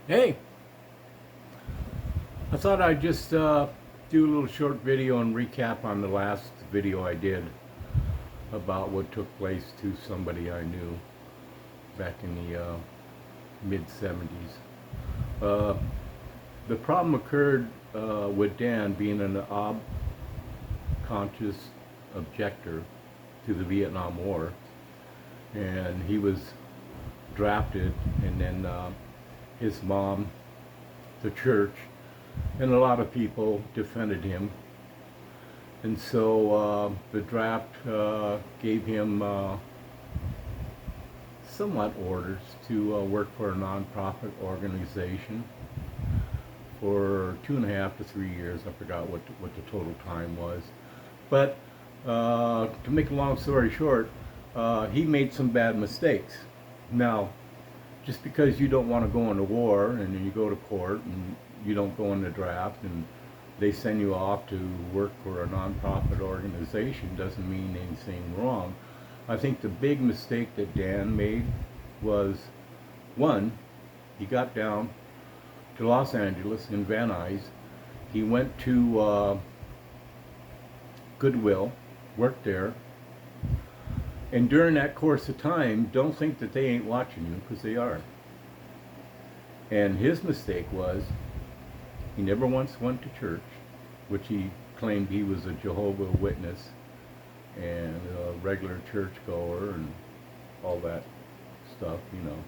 Hey, I thought I'd just do a little short video and recap on the last video I did about what took place to somebody I knew back in the mid 70s. Uh, the problem occurred with Dan being an conscious objector to the Vietnam War, and he was drafted, and then his mom, the church, and a lot of people defended him. And so the draft gave him somewhat orders to work for a nonprofit organization for 2.5 to 3 years. I forgot what the total time was. But to make a long story short, he made some bad mistakes. Now, just because you don't want to go into war and you go to court and you don't go in the draft and they send you off to work for a nonprofit organization doesn't mean anything wrong. I think the big mistake that Dan made was, one, he got down to Los Angeles in Van Nuys. He went to Goodwill, worked there, and during that course of time, don't think that they ain't watching you, because they are. And his mistake was he never once went to church, which he claimed he was a Jehovah's Witness and a regular churchgoer and all that stuff, you know.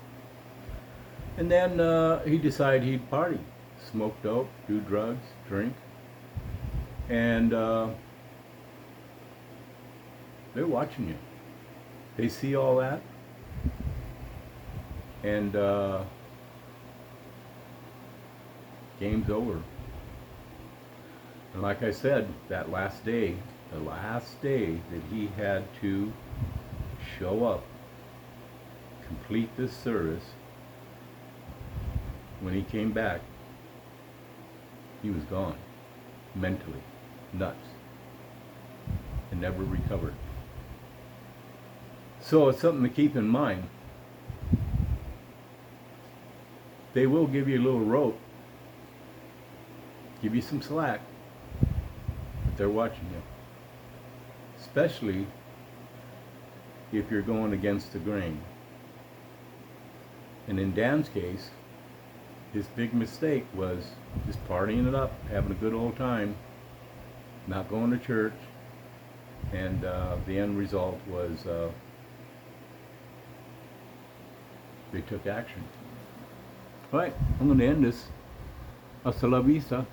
And then he decided he'd party, smoke dope, do drugs, drink, and they're watching you. They see all that, and game's over. And like I said, that last day, the last day that he had to show up, complete this service, when he came back, he was gone, mentally, nuts, and never recovered. So it's something to keep in mind. They will give you a little rope, give you some slack, but they're watching you. Especially if you're going against the grain. And in Dan's case, his big mistake was just partying it up, having a good old time, not going to church, and the end result was they took action. All right, I'm going to end this. Hasta la vista.